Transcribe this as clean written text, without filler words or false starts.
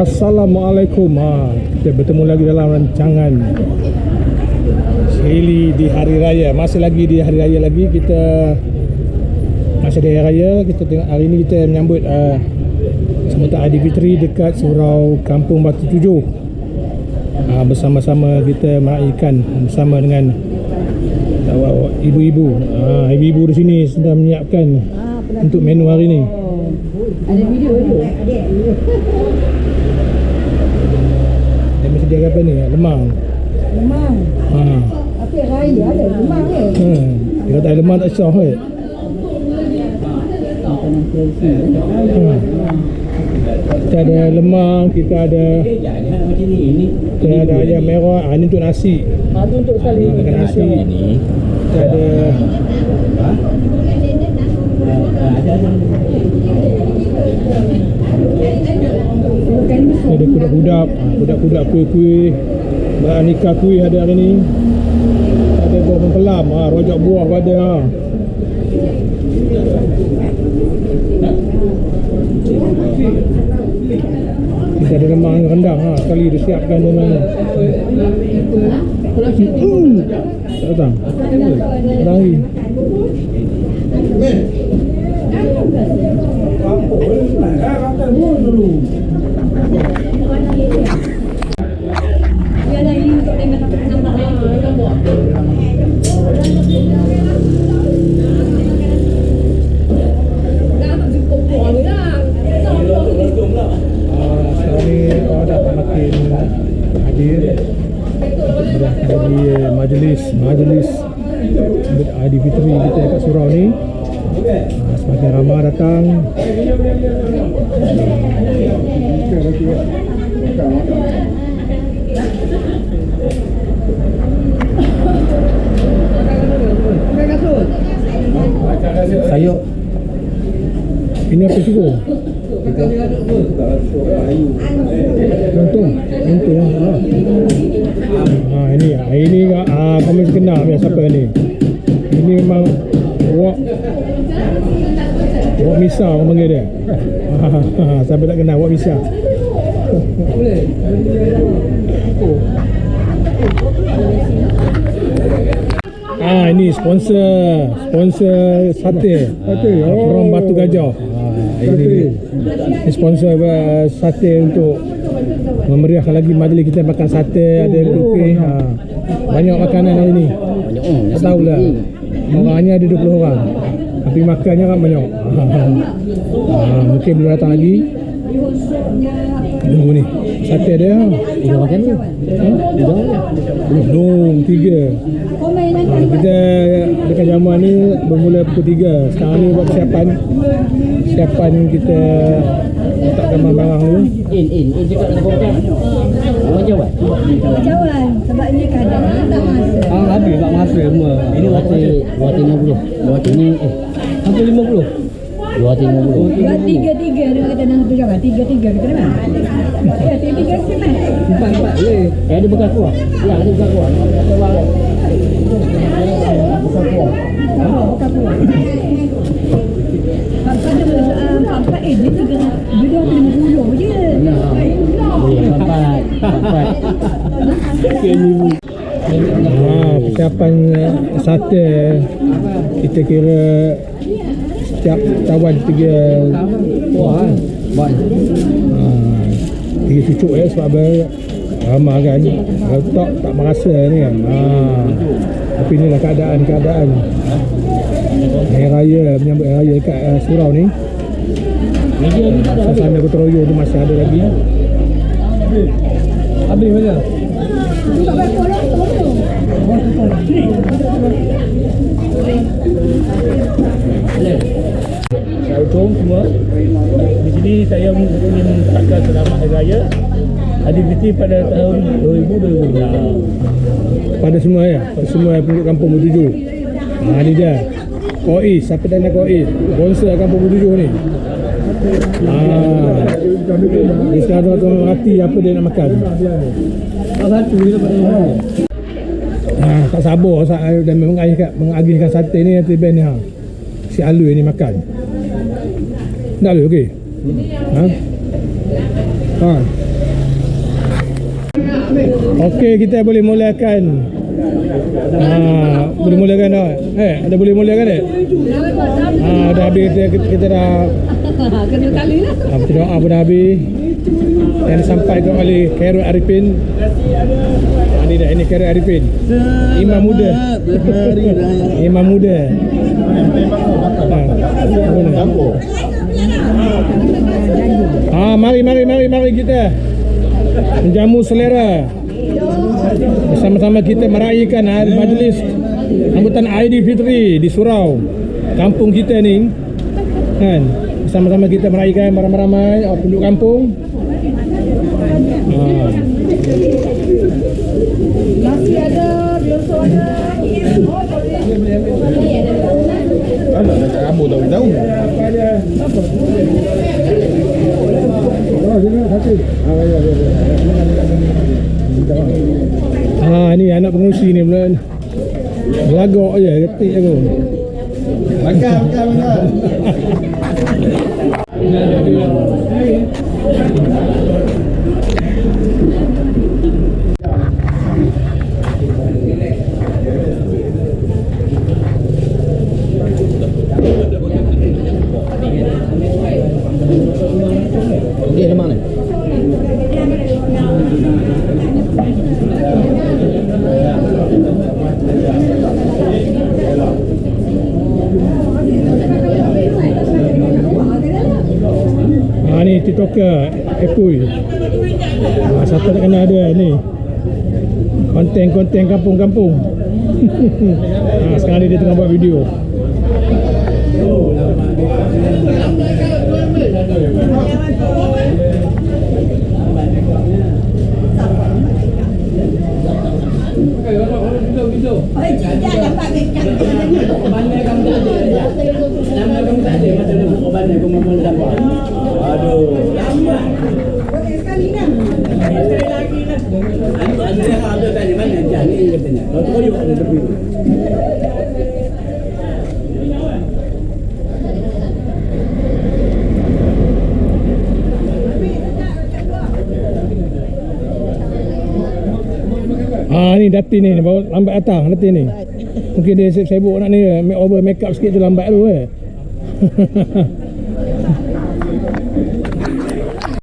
Assalamualaikum. Kita bertemu lagi dalam rancangan Seli di Hari Raya. Masih lagi di Hari Raya lagi. Kita masih di Hari Raya. Kita tengok hari ini kita menyambut sambutan Aidilfitri dekat surau Kampung Batu Tujuh. Bersama-sama kita meraihkan bersama dengan ibu-ibu. Ibu-ibu di sini sedang menyiapkan untuk menu hari ini. Ada video tu. Dia mesti dia apa ni? Lemang. Lemang. Apa raya ada lemang ke? Dia kata lemang tak sah ke? Kita ada lemang, kita ada ayam merah. Ini untuk nasi. Tu untuk sekali. Makan nasi. Kita ada ada kudak-kudak kuih-kuih, aneka kuih ada hari ni. Ada buah pempelam, rojak buah ada. Kita ada lemang rendang sekali disiapkan dengan datang lagi. Majlis Aidilfitri kita kat surau ni. Semakin ramai datang. Sayur. Ini apa suku? Untung. Ini kau mesti kenal siapa ni. Ini memang wak misa orang panggil dia. Siapa tak kenal wak misa? Boleh. Ini sponsor sate. From Batu Gajah. Ini sponsor sate untuk memeriahkan lagi majlis kita makan sate, ada kuih. Banyak makanan hari ni. Tak tahulah. Orangnya ada 20 orang. Tapi makannya kan banyak. Mungkin belum datang lagi. Tunggu ni. Sate dia. Dah makan ni? Belum. 3. Kita dekat jamuan ni bermula pukul 3. Sekarang ni buat persiapan kita letakkan barang dulu. In cakap dengan korang. Orang Jawan? Jawan. Sebab ni kadang tak masa. Habis tak masa semua. Ini wati 50. Wati ni sampai 50. Wati 50. 3 ada kata nak tu jawan. 3 kita mana? Ya, 3 ke mana? 4 boleh. Ada bekas kuah. Ya, ada bekas kuah. Bekas kuah. Bekas kuah. Empat dia 350 je. Persiapan sate kita kira setiap tawan 3 buah 3 cucuk sebab ramah kan. Kalau tak merasa ni kan. Tapi inilah keadaan Hari Raya, menyambut Hari Raya dekat surau ni. Suasana gotong royong tu masih ada lagi. Habis mana? Assalamualaikum semua. Di sini saya ingin mengucapkan selamat Hari Raya Aidilfitri pada tahun 2026 pada semua semua penduduk Kampung Batu Tujuh. Ni dia Kois, siapa dah nak Kois? Sponsor Kampung Batu Tujuh ni. Dia sekarang tuan hati apa dia nak makan. Satu dia dapat tak sabar dan mengagihkan sate ni nanti Ben ni si Alui ni makan. Dah Alui okey. Okey, kita boleh mulakan. Boleh mulakan dah. Dah boleh mulakan tak? Dah habis kita dah Kena kali lah. kita doa pun dah habis. Yang disampaikan oleh Khairul Arifin. Ini Khairul Arifin. Imam muda. Imam muda. Mari kita menjamu selera. Bersama-sama kita meraihkan majlis sambutan Aidilfitri di surau kampung kita ni kan. Bersama-sama kita meraihkan ramai-ramai penduduk kampung. Nasi ada, biasa ada. Alah, nak rambut tahu. Ni anak pengurusi ni pula. Lagak je, ketik aku. Makan. Dia ada mana? Ni TikToker Epui. Siapa tak kenal dia ni? Konten kampung-kampung. Sekarang ni dia tengah buat video. Ni Dati ni baru lambat datang Dati ni. Mungkin dia sibuk nak ni make over make up sikit tu lambat tu